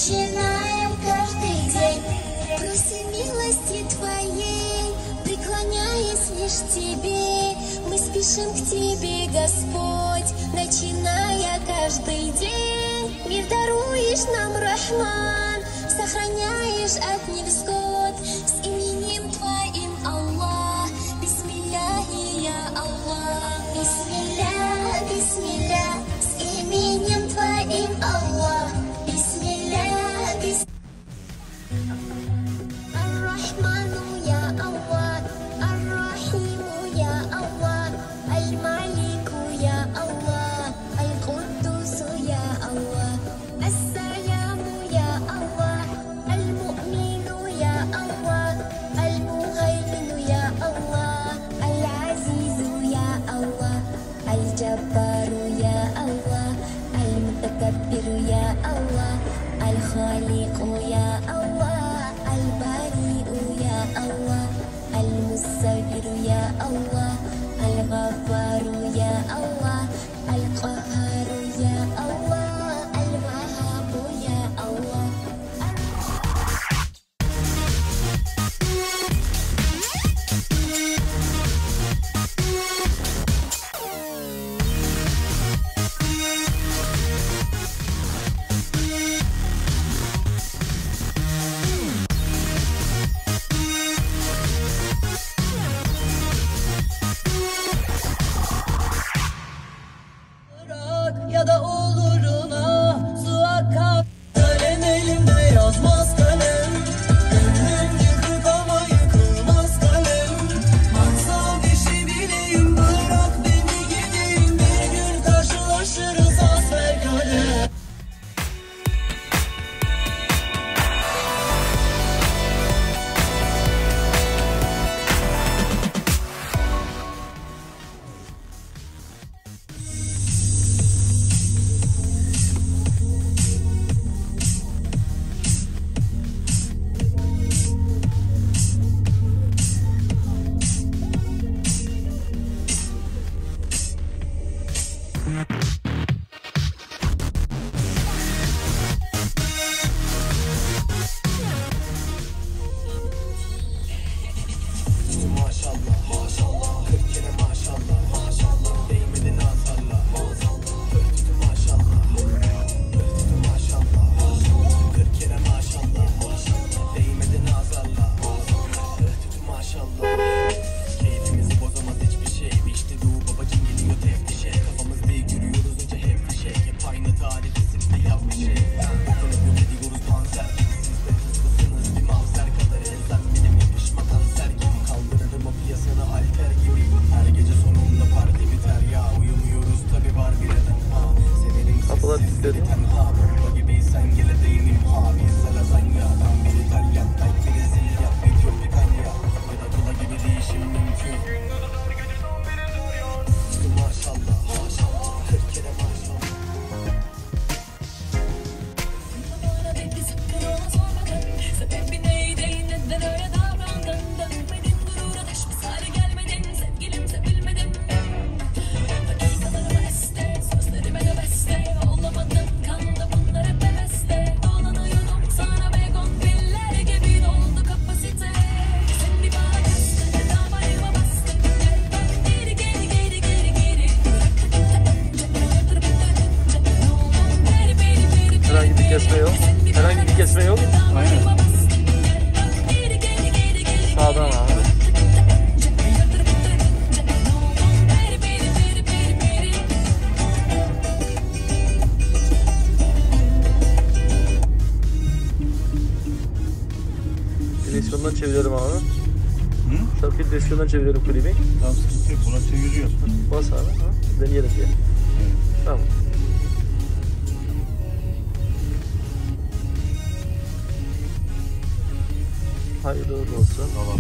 начинаем каждый день. Просим милости Твоей, преклоняясь лишь Тебе. Мы спешим к Тебе, Господь, начиная каждый день. Мир даруешь нам, Рахман, сохраняешь от невзгод. С именем Твоим, Аллах, бисмилляхи, я Аллах. Бисмилля, бисмилля, с именем Твоим, Аллах. Бисмилля, бисмилля. Ар-Рахману, я Аллах, Ар-Рахиму, я Аллах, Аль-Малику, я Аллах, Аль-Куддусу, я Аллах, Ас-Саляму, я Аллах, Аль-Му'мину, я Аллах, Аль-Мухаймину, я Аллах, Аль-Азизу, я Аллах, Аль-Джаббару, я Аллах, Аль-Мутакаббиру, я Аллах, Аль-Халику, я Аллах, Аль-Бариу, я Аллах, Аль-Муссавиру, я Аллах, Аль-Гафару, я Аллах, Аль-Кахару, я Аллах, Аль-Вахабу, я Аллах. Ya da oluruna su akar. Kalem elimde yazmaz kalem. Gönlüm yıkık ama yıkılmaz kalem. Maksat işi bileyim, bırak beni gideyim. Bir gün karşılaşırız asbelkader. Maşallah, maşallah, 40 kere maşallah, maşallah, değmedi nazarla, maşallah, maşallah, maşallah, 40 kere maşallah, maşallah, değmedi nazarla, maşallah, keyfimizi bozamaz hiçbir şey, işte Doğu babacım geliyor teftişe, kafamız değil yürüyoruz önce hep bir şey, hep aynı tarih isimde yaz bir şey, dokunup ödediyoruz panzer, siz de hızlısınız bir mavzer kadar elzem, benim yapışma kanser gibi, kaldırırım o piyasını halter gibi, her gece sonunda parti biter ya, uyumuyoruz tabi var bir eden ha, severim sessizleri tenha, bomba gibiysen gele değilim ha, biz salazan ya, tam bir İtalyan, belki bir Brezilya, bir Tropikanya, ya da Tula gibi değişim mümkün. Maşallah, maşallah, 40 kere maşallah. Sebebi neydi, neden öyle davrandın? Dönmedin gurura, teşvis hale gelmedin. Sevgilim sevilmedim. Dakikalarıma este, sözlerime de beste. Olamadım, kandı bunlar hep heveste. Dolanıyordum sana ve gonfiller gibi doldu kapasite. Sen bir bana bastın, damarıma bastın. Gel bak geri geri geri geri geri. Bırak önce, ne oldu? Beri beri beri beri. Herhangi bir kesme yok. Herhangi bir kesme yok. Aynen. Sağdan abi. Direksiyondan çeviriyorum abi. Tabii direksiyondan çeviriyorum klibi. Tamam, sıkıntı yok. Buna çeviriyor. Bas abi. Ha? Deneyelim diye. Tamam. Hayırlı olsun. Tamam.